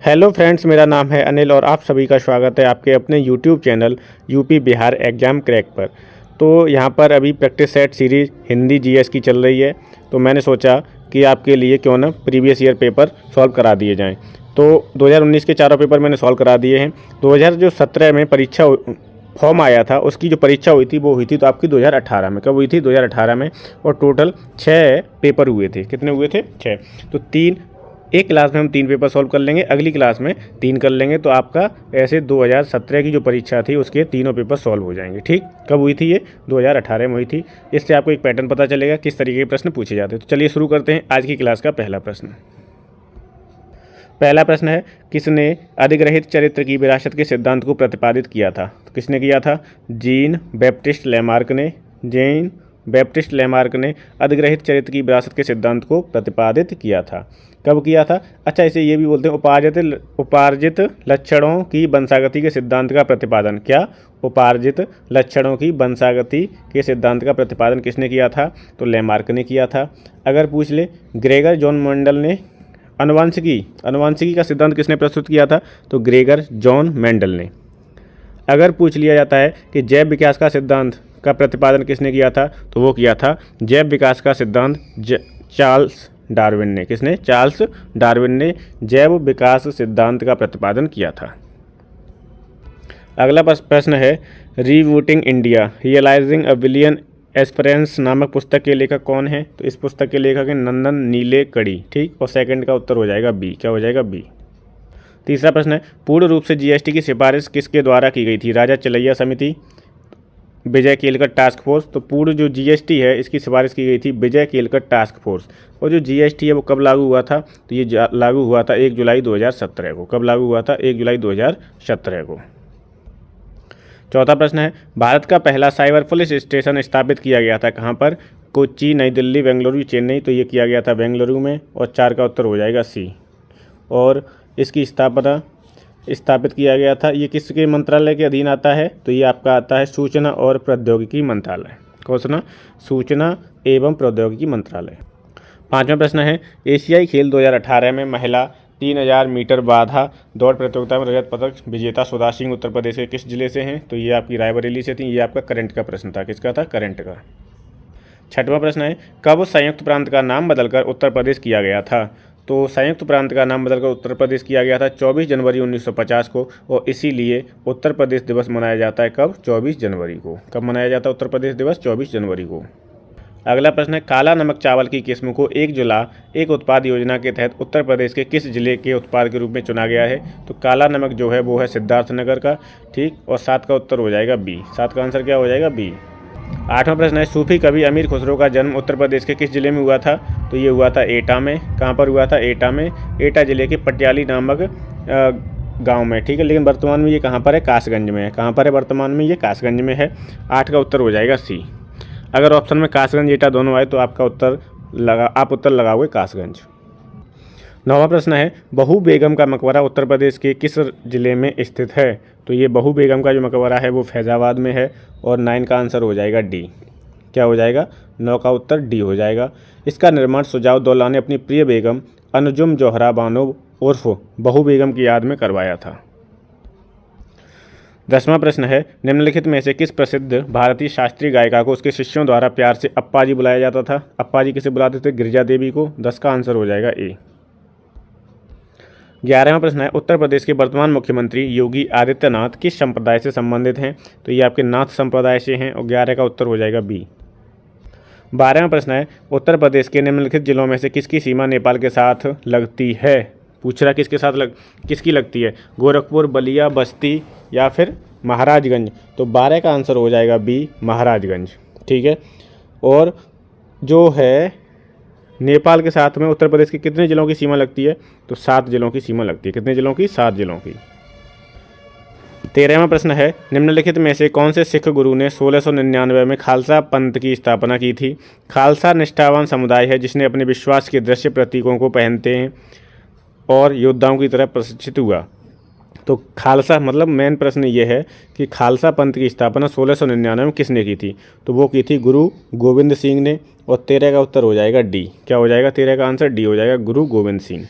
Hello friends, मेरा नाम है अनिल और आप सभी का स्वागत है आपके अपने YouTube channel UP Bihar exam crack पर। तो यहाँ पर अभी practice set series Hindi GS की चल रही है, तो मैंने सोचा कि आपके लिए क्यों ना प्रीवियस ईयर पेपर सॉल्व करा दिए जाएं। तो 2019 के चारों पेपर मैंने सॉल्व करा दिए हैं। 2017 में परीक्षा फॉर्म आया था, उसकी जो परीक्षा हुई थी वो हुई थी तो आपकी 2018 में। कब हुई थी? 2018 में। और टोटल 6 पेपर हुए थे। कितने हुए थे? 6। तो एक क्लास में हम 3 पेपर सॉल्व कर लेंगे, अगली क्लास में 3 कर लेंगे, तो आपका ऐसे 2017 की जो परीक्षा थी उसके तीनों पेपर सॉल्व हो जाएंगे। ठीक, कब हुई थी ये? 2018 में हुई थी। इससे आपको एक पैटर्न पता चलेगा किस तरीके के प्रश्न पूछे जाते हैं। तो चलिए शुरू करते हैं आज की क्लास का पहला प्रश्न। पहला प्रश्न है, किसने अधिग्रहित चरित्र की विरासत के सिद्धांत को प्रतिपादित किया था? तो किसने किया था? जीन बैप्टिस्ट लेमार्क ने अधिग्रहित चरित्र की विरासत के सिद्धांत को प्रतिपादित किया था। कब किया था? अच्छा, इसे ये भी बोलते हैं उपार्जित लक्षणों की वंशागति के सिद्धांत का प्रतिपादन। क्या? उपार्जित लक्षणों की वंशागति के सिद्धांत का प्रतिपादन किसने किया था? तो लेमार्क ने किया था। अगर पूछ ले ग्रेगर जॉन मेंडल ने अनुवांशिकी का सिद्धांत किसने प्रस्तुत किया था? तो ग्रेगर जॉन मेंडल ने। अगर पूछ लिया जाता है कि जैव विकास का सिद्धांत का प्रतिपादन किसने किया था? तो वो किया था जैव विकास का सिद्धांत चार्ल्स डार्विन ने। किसने? चार्ल्स डार्विन ने जैव विकास सिद्धांत का प्रतिपादन किया था। अगला प्रश्न है, rebooting India realising a billion aspirants नामक पुस्तक के लेखक कौन है? तो इस पुस्तक के लेखक हैं नंदन नीलेकणी। ठीक, और सेकंड का उत्तर हो जाएगा बी। क्या हो जाएगा? बी। तीसरा प्रश्न है, पूर्ण रूप से जीएसटी की सिफारिश किसके द्वारा की गई थी? राजा चलैया समिति, विजय केलकर टास्क फोर्स। तो पूर्ण जो जीएसटी है इसकी सिफारिश की गई थी विजय केलकर टास्क फोर्स। और जो जीएसटी है वो कब लागू हुआ था? तो ये लागू हुआ था 1 जुलाई 2017 को। कब लागू हुआ था? 1 जुलाई 2017 को। चौथा प्रश्न है, भारत का पहला साइबर पुलिस स्टेशन स्थापित किया गया था कहाँ पर? कोच्चि, नई दिल्ली, बेंगलुरु, चेन्नई। तो ये किया गया था बेंगलुरु में। और 4 का उत्तर हो जाएगा सी। और इसकी स्थापित किया गया था, ये किसके मंत्रालय के अधीन आता है? तो ये आपका आता है सूचना और प्रौद्योगिकी मंत्रालय। कौन? सूचना एवं प्रौद्योगिकी मंत्रालय। पांचवा प्रश्न है, एशियाई खेल 2018 में महिला 3000 मीटर बाधा दौड़ प्रतियोगिता में रजत पदक विजेता सुधा सिंह उत्तर प्रदेश के किस जिले से हैं? तो ये आपकी रायबरेली से थी। ये आपका करंट का प्रश्न था। किसका था? करंट का। छठवां प्रश्न है, कब संयुक्त प्रांत का नाम बदलकर उत्तर प्रदेश किया गया था? तो संयुक्त प्रांत का नाम बदलकर उत्तर प्रदेश किया गया था 24 जनवरी 1950 को। और इसीलिए उत्तर प्रदेश दिवस मनाया जाता है कब? 24 जनवरी को। कब मनाया जाता है उत्तर प्रदेश दिवस? 24 जनवरी को। अगला प्रश्न है, काला नमक चावल की किस्म को एक जिला एक उत्पाद योजना के तहत उत्तर प्रदेश के किस जिले के उत्पाद के रूप में चुना गया है? तो काला नमक जो है वो है सिद्धार्थनगर का। ठीक, और 7 का उत्तर हो जाएगा बी। 7 का आंसर क्या हो जाएगा? बी। आठवां प्रश्न है, सूफी कवि अमीर खुसरो का जन्म उत्तर प्रदेश के किस जिले में हुआ था? तो ये हुआ था एटा में। कहाँ पर हुआ था? एटा में। एटा जिले के पटियाली नामक गांव में। ठीक है, लेकिन वर्तमान में ये कहाँ पर है? कासगंज में है। कहाँ पर है वर्तमान में? ये कासगंज में है। 8 का उत्तर हो जाएगा सी। अगर ऑप्शन में कासगंज एटा दोनों आए तो आपका उत्तर लगाओगे कासगंज। 9वां प्रश्न है, बहू बेगम का मकबरा उत्तर प्रदेश के किस जिले में स्थित है? तो ये बहू बेगम का जो मकबरा है वो फैज़ाबाद में है। और 9 का आंसर हो जाएगा डी। क्या हो जाएगा? 9 का उत्तर डी हो जाएगा। इसका निर्माण शुजाउद्दौला ने अपनी प्रिय बेगम अनुजुम जोहरा बानो उर्फ बहू बेगम की याद में करवाया था। 10वां प्रश्न है, निम्नलिखित में से किस प्रसिद्ध भारतीय शास्त्रीय गायिका को उसके शिष्यों द्वारा प्यार से अप्पा जी बुलाया जाता था? अप्पा जी किसे बुलाते थे? गिरिजा देवी को। 10 का आंसर हो जाएगा ए। 11वां प्रश्न है, उत्तर प्रदेश के वर्तमान मुख्यमंत्री योगी आदित्यनाथ किस संप्रदाय से संबंधित हैं? तो ये आपके नाथ संप्रदाय से हैं। और 11 का उत्तर हो जाएगा बी। 12वां प्रश्न है, उत्तर प्रदेश के निम्नलिखित जिलों में से किसकी सीमा नेपाल के साथ लगती है? पूछ रहा किसकी लगती है? गोरखपुर, बलिया, बस्ती या फिर महाराजगंज। तो 12 का आंसर हो जाएगा बी, महाराजगंज। ठीक है, और जो है नेपाल के साथ में उत्तर प्रदेश के कितने जिलों की सीमा लगती है? तो 7 जिलों की सीमा लगती है। कितने जिलों की? 7 जिलों की। 13वां प्रश्न है, निम्नलिखित में से कौन से सिख गुरु ने 1699 में खालसा पंथ की स्थापना की थी? खालसा निष्ठावान समुदाय है जिसने अपने विश्वास के दृश्य प्रतीकों को पहनते हैं और योद्धाओं की तरह प्रशिक्षित हुआ। तो खालसा मतलब मेन प्रश्न ये है कि खालसा पंथ की स्थापना 1699 में किसने की थी? तो वो की थी गुरु गोविंद सिंह ने। और 13 का उत्तर हो जाएगा डी। क्या हो जाएगा? 13 का आंसर डी हो जाएगा, गुरु गोविंद सिंह।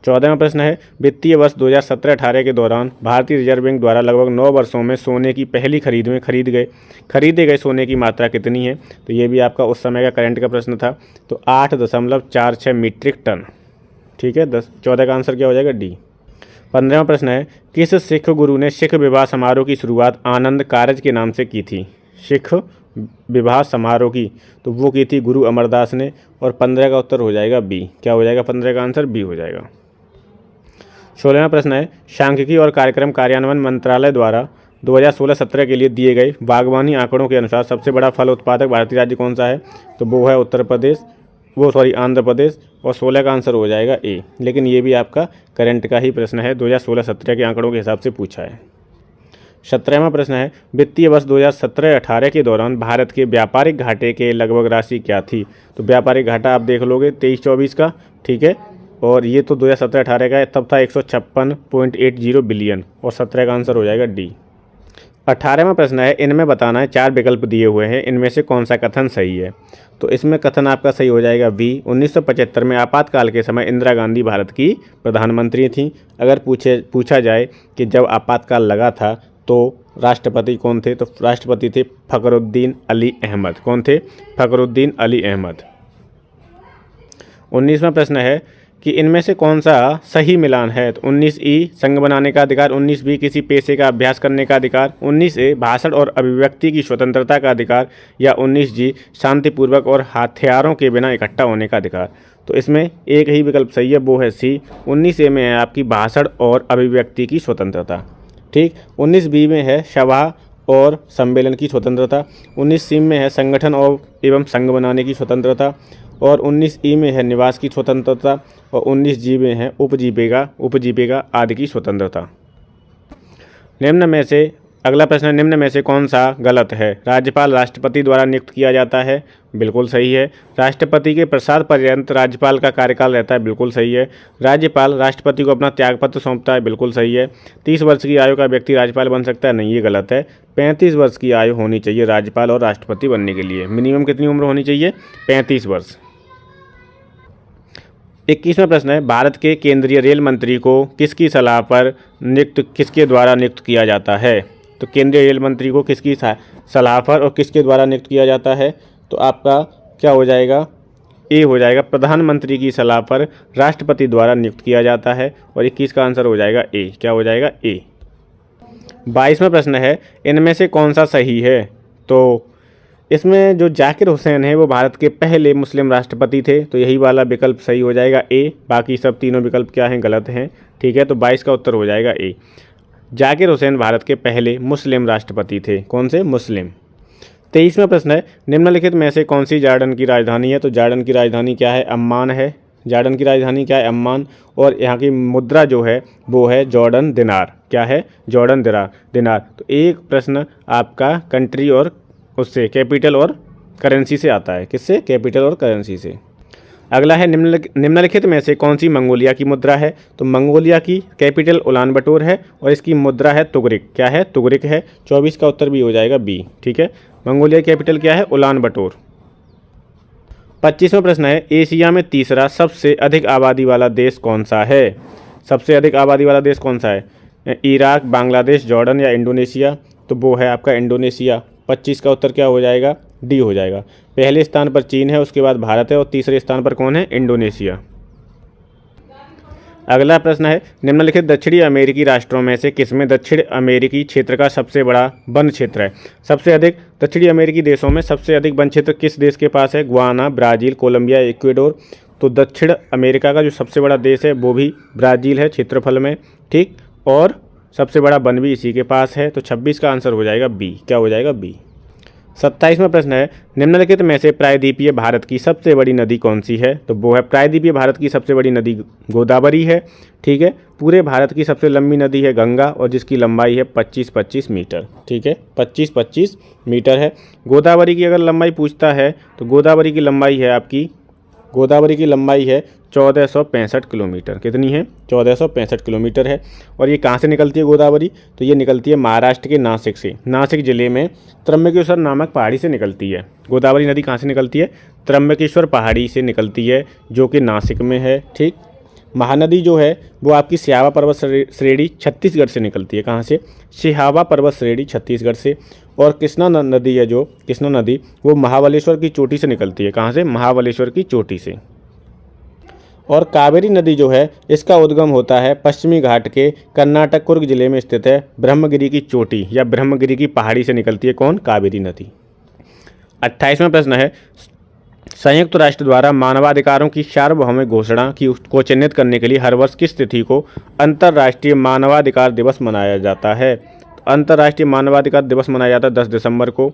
14वां प्रश्न है वित्तीय वर्ष 2017-18 के दौरान भारतीय रिजर्व बैंक द्वारा लगभग 9 वर्षों में सोने की पहली खरीद में खरीदे गए सोने की मात्रा कितनी है। तो ये भी आपका उस समय का करंट का प्रश्न था। तो 8.46 मीट्रिक टन। ठीक है, 14 का आंसर क्या हो जाएगा डी। 15वां प्रश्न है किस सिख गुरु ने सिख विवाह समारोह की शुरुआत आनंद कारज के नाम से की थी। सिख विवाह समारोह की तो वो की थी गुरु अमरदास ने। और 15 का उत्तर हो जाएगा बी। क्या हो जाएगा 15 का आंसर बी हो जाएगा। 16वां प्रश्न है सांख्यिकी और कार्यक्रम कार्यान्वयन मंत्रालय द्वारा 2016-17 के लिए दिए गए बागवानी आंकड़ों के अनुसार सबसे बड़ा फल उत्पादक भारतीय राज्य कौन सा है। तो वो है आंध्र प्रदेश। और 16 का आंसर हो जाएगा ए। लेकिन ये भी आपका करंट का ही प्रश्न है, 2016-17 के आंकड़ों के हिसाब से पूछा है। 17वां प्रश्न है वित्तीय वर्ष 2017-18 के दौरान भारत के व्यापारिक घाटे के लगभग राशि क्या थी। तो व्यापारिक घाटा आप देख लोगे 23-24 का। ठीक है, और ये तो 2017-18 का है, तब था 156.80 बिलियन। और 17 का आंसर हो जाएगा डी। 18वां प्रश्न है इनमें बताना है, 4 विकल्प दिए हुए हैं, इनमें से कौन सा कथन सही है। तो इसमें कथन आपका सही हो जाएगा बी। 1975 में आपातकाल के समय इंदिरा गांधी भारत की प्रधानमंत्री थी। अगर पूछा जाए कि जब आपातकाल लगा था तो राष्ट्रपति कौन थे, तो राष्ट्रपति थे फखरुद्दीन अली अहमद। कौन थे? फखरुद्दीन अली अहमद। 19वां प्रश्न है कि इनमें से कौन सा सही मिलान है। तो 19 संघ बनाने का अधिकार, 19 किसी पेशे का अभ्यास करने का अधिकार, 19 भाषण और अभिव्यक्ति की स्वतंत्रता का अधिकार, या 19 शांतिपूर्वक और हथियारों के बिना इकट्ठा होने का अधिकार। तो इसमें एक ही विकल्प सही है, वो है सी। 19 में है आपकी भाषण और अभिव्यक्ति की स्वतंत्रता। ठीक, 19 में है सभा और सम्मेलन की स्वतंत्रता, 19 में है संगठन और एवं संघ बनाने की स्वतंत्रता, और 19 में है निवास की स्वतंत्रता, और 19 में है उपजीविका आदि की स्वतंत्रता। निम्न में से अगला प्रश्न है निम्न में से कौन सा गलत है। राज्यपाल राष्ट्रपति द्वारा नियुक्त किया जाता है, बिल्कुल सही है। राष्ट्रपति के प्रसाद पर्यंत राज्यपाल का कार्यकाल रहता है, बिल्कुल सही है। राज्यपाल राष्ट्रपति को अपना त्यागपत्र सौंपता है, बिल्कुल सही है। 30 वर्ष की आयु का व्यक्ति राज्यपाल बन सकता है, नहीं, ये गलत है। 35 वर्ष की आयु होनी चाहिए राज्यपाल और राष्ट्रपति बनने के लिए। मिनिमम कितनी उम्र होनी चाहिए? 35 वर्ष। 21वां प्रश्न है भारत के केंद्रीय रेल मंत्री को किसकी सलाह पर किसके द्वारा नियुक्त किया जाता है। तो केंद्रीय रेल मंत्री को किसकी सलाह पर और किसके द्वारा नियुक्त किया जाता है। तो आपका क्या हो जाएगा? ए हो जाएगा, प्रधानमंत्री की सलाह पर राष्ट्रपति द्वारा नियुक्त किया जाता है। और 21 का आंसर हो जाएगा ए। क्या हो जाएगा? ए। 22वां प्रश्न है इनमें से कौन सा सही है। तो इसमें जो जाकिर हुसैन है वो भारत के पहले मुस्लिम राष्ट्रपति थे, तो यही वाला विकल्प सही हो जाएगा ए। बाकी सब तीनों विकल्प क्या हैं? गलत हैं। ठीक है, तो 22 का उत्तर हो जाएगा ए। जाकिर हुसैन भारत के पहले मुस्लिम राष्ट्रपति थे। कौन से? मुस्लिम। 23वां प्रश्न है निम्नलिखित में से कौन सी जॉर्डन की राजधानी है। तो जॉर्डन की राजधानी क्या है? अम्मान है। जॉर्डन की राजधानी क्या है? अम्मान। और यहाँ की मुद्रा जो है वो है जॉर्डन दिनार। क्या है? जॉर्डन दिनार। तो एक प्रश्न आपका कंट्री और उससे कैपिटल और करेंसी से आता है। किससे? कैपिटल और करेंसी से। अगला है निम्नलिखित में से कौन सी मंगोलिया की मुद्रा है। तो मंगोलिया की कैपिटल उलान बटोर है और इसकी मुद्रा है तुगरिक। क्या है? तुगरिक है। 24 का उत्तर भी हो जाएगा बी। ठीक है, मंगोलिया की कैपिटल क्या है? उलान बटोर। 25वां प्रश्न है एशिया में तीसरा सबसे अधिक आबादी वाला देश कौन सा है। सबसे अधिक आबादी वाला देश कौन सा है? इराक, बांग्लादेश, जॉर्डन या इंडोनेशिया। तो वो है आपका इंडोनेशिया। 25 का उत्तर क्या हो जाएगा? डी हो जाएगा। पहले स्थान पर चीन है, उसके बाद भारत है, और तीसरे स्थान पर कौन है? इंडोनेशिया। अगला प्रश्न है निम्नलिखित दक्षिणी अमेरिकी राष्ट्रों में से किसमें दक्षिण अमेरिकी क्षेत्र का सबसे बड़ा वन क्षेत्र है। सबसे अधिक दक्षिणी अमेरिकी देशों में सबसे अधिक वन क्षेत्र किस देश के पास है? Guyana, Brazil, Colombia, Ecuador. तो दक्षिण अमेरिका का जो सबसे बड़ा देश है वो भी ब्राज़ील है क्षेत्रफल में। ठीक, और सबसे बड़ा वन भी इसी के पास है। तो 26 का आंसर हो जाएगा बी। क्या हो जाएगा? बी। 27वां प्रश्न है निम्नलिखित में से प्रायद्वीपीय भारत की सबसे बड़ी नदी कौन सी है। तो वो है प्रायद्वीपीय भारत की सबसे बड़ी नदी गोदावरी है। ठीक है, पूरे भारत की सबसे लंबी नदी है गंगा, और जिसकी लंबाई है 25-25 मीटर। ठीक है, 25-25 मीटर है। गोदावरी की अगर लंबाई पूछता है तो गोदावरी की लंबाई है 1465 किलोमीटर। कितनी है? 1465 किलोमीटर है। और ये कहाँ से निकलती है गोदावरी? तो ये निकलती है महाराष्ट्र के नासिक से। नासिक जिले में त्र्यंबकेश्वर नामक पहाड़ी से निकलती है। गोदावरी नदी कहाँ से निकलती है? त्र्यंबकेश्वर पहाड़ी से निकलती है, जो कि नासिक में है। ठीक, महानदी जो है वो आपकी सिहावा पर्वत श्रेणी छत्तीसगढ़ से निकलती है। कहाँ से? सिहावा पर्वत श्रेणी छत्तीसगढ़ से। और कृष्णा नदी है जो कृष्णा नदी वो महाबलेश्वर की चोटी से निकलती है। कहाँ से? महाबलेश्वर की चोटी से। और कावेरी नदी जो है इसका उद्गम होता है पश्चिमी घाट के कर्नाटक कुर्ग जिले में स्थित है ब्रह्मगिरी की चोटी या ब्रह्मगिरी की पहाड़ी से निकलती है। कौन? कावेरी नदी। 28वां प्रश्न है, संयुक्त राष्ट्र द्वारा मानवाधिकारों की सार्वभौमिक घोषणा को चिन्हित करने के लिए हर वर्ष किस तिथि को अंतर्राष्ट्रीय मानवाधिकार दिवस मनाया जाता है? अंतर्राष्ट्रीय मानवाधिकार दिवस मनाया जाता है 10 दिसंबर को।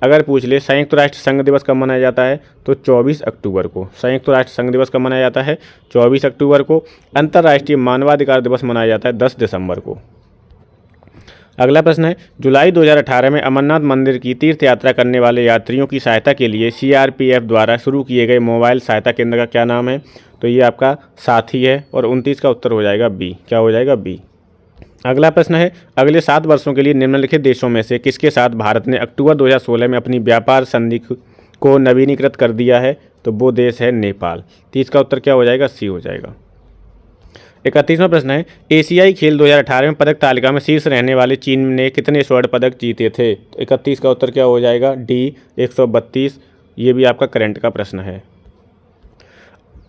अगर पूछ ले संयुक्त राष्ट्र संघ दिवस कब मनाया जाता है तो 24 अक्टूबर को। संयुक्त राष्ट्र संघ दिवस कब मनाया जाता है? 24 अक्टूबर को। अंतर्राष्ट्रीय मानवाधिकार दिवस मनाया जाता है 10 दिसंबर को। अगला प्रश्न है, जुलाई 2018 में अमरनाथ मंदिर की तीर्थ यात्रा करने वाले यात्रियों की सहायता के लिए CRPF द्वारा शुरू किए गए मोबाइल सहायता केंद्र का क्या नाम है? तो ये आपका साथी है। और 29 का उत्तर हो जाएगा बी। क्या हो जाएगा? बी। अगला प्रश्न है, अगले 7 वर्षों के लिए निम्नलिखित देशों में से किसके साथ भारत ने अक्टूबर 2016 में अपनी व्यापार संधि को नवीनीकृत कर दिया है? तो वो देश है नेपाल। 30 का उत्तर क्या हो जाएगा? सी हो जाएगा। 31वां प्रश्न है, एशियाई खेल 2018 में पदक तालिका में शीर्ष रहने वाले चीन ने कितने स्वर्ण पदक जीते थे? 31 का उत्तर क्या हो जाएगा? डी 132। ये भी आपका करंट का प्रश्न है।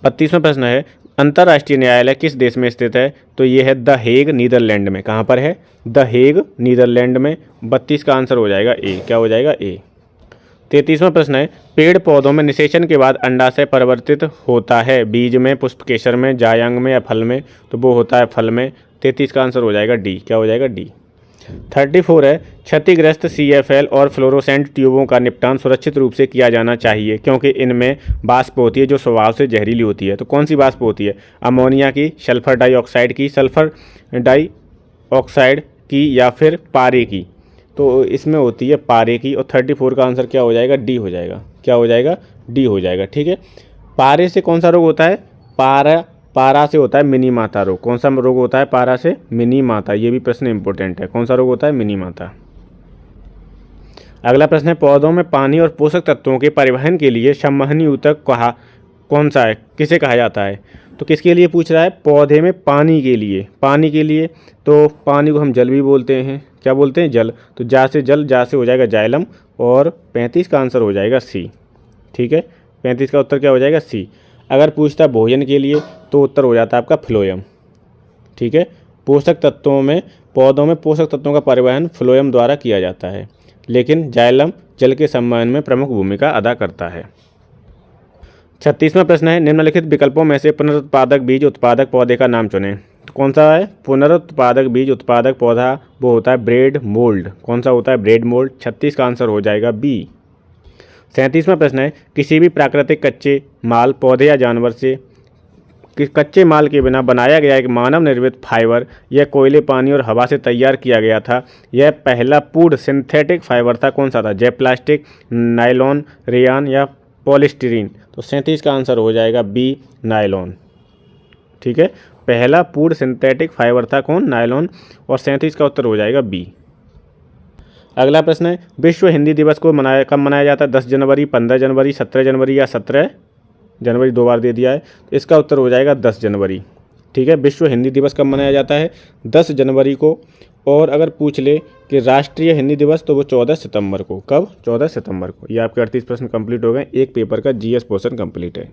32वां प्रश्न है, अंतर्राष्ट्रीय न्यायालय किस देश में स्थित है? तो ये है द हेग, नीदरलैंड में। कहाँ पर है? द हेग, नीदरलैंड में। 32 का आंसर हो जाएगा ए। क्या हो जाएगा? ए। 33वां प्रश्न है, पेड़ पौधों में निषेचन के बाद अंडाशय परिवर्तित होता है बीज में, पुष्पकेशर में, जायंग में या फल में? तो वो होता है फल में। 33 का आंसर हो जाएगा डी। क्या हो जाएगा? डी। 34 है, क्षतिग्रस्त CFL और फ्लोरोसेंट ट्यूबों का निपटान सुरक्षित रूप से किया जाना चाहिए क्योंकि इनमें वाष्प होती है जो स्वभाव से जहरीली होती है। तो कौन सी वाष्प होती है? अमोनिया की, सल्फर डाइऑक्साइड की, सल्फर डाइऑक्साइड की या फिर पारे की? तो इसमें होती है पारे की। और 34 का आंसर क्या हो जाएगा? डी हो जाएगा। क्या हो जाएगा? डी हो जाएगा। ठीक है। पारे से कौन सा रोग होता है? पारा से होता है मिनी माता रोग। कौन सा रोग होता है पारा से? मिनी माता। ये भी प्रश्न इंपॉर्टेंट है। कौन सा रोग होता है? मिनी माता। अगला प्रश्न है, पौधों में पानी और पोषक तत्वों के परिवहन के लिए संवहनी ऊतक कौन सा है? किसे कहा जाता है? तो किसके लिए पूछ रहा है? पौधे में पानी के लिए। पानी के लिए तो पानी को हम जल भी बोलते हैं। क्या बोलते हैं? जल। तो जा से जल, जा से हो जाएगा जाइलम। और 35 का आंसर हो जाएगा सी। ठीक है। 35 का उत्तर क्या हो जाएगा? सी। अगर पूछता है भोजन के लिए तो उत्तर हो जाता है आपका फ्लोएम। ठीक है। पोषक तत्वों में, पौधों में पोषक तत्वों का परिवहन फ्लोएम द्वारा किया जाता है, लेकिन जाइलम जल के संवहन में प्रमुख भूमिका अदा करता है। 36वां प्रश्न है, निम्नलिखित विकल्पों में से पुनरुत्पादक बीज उत्पादक पौधे का नाम चुनें। तो कौन सा है पुनरुत्पादक बीज उत्पादक पौधा? वो होता है ब्रेड मोल्ड। कौन सा होता है? Bread mould. 36 का आंसर हो जाएगा बी। 37वां प्रश्न है, किसी भी प्राकृतिक कच्चे माल, पौधे या जानवर से कच्चे माल के बिना बनाया गया एक मानव निर्मित फाइबर यह कोयले, पानी और हवा से तैयार किया गया था। यह पहला पूर्ण सिंथेटिक फाइबर था। कौन सा था? जैव प्लास्टिक, नायलॉन, रेयान या पॉलिस्टीरीन? तो 37 का आंसर हो जाएगा बी, नायलॉन। ठीक है। पहला पूर्ण सिंथेटिक फाइबर था कौन? नायलॉन। और 37 का उत्तर हो जाएगा बी। अगला प्रश्न है, विश्व हिंदी दिवस को कब मनाया जाता है? 10 जनवरी, 15 जनवरी, 17 जनवरी या 17 जनवरी? 2 बार दे दिया है। तो इसका उत्तर हो जाएगा 10 जनवरी। ठीक है। विश्व हिंदी दिवस कब मनाया जाता है? 10 जनवरी को। और अगर पूछ ले कि राष्ट्रीय हिंदी दिवस तो वो 14 सितंबर को। कब? 14 सितंबर को। ये आपके 38 प्रश्न कंप्लीट हो गए। एक पेपर का GS पोर्शन कंप्लीट है।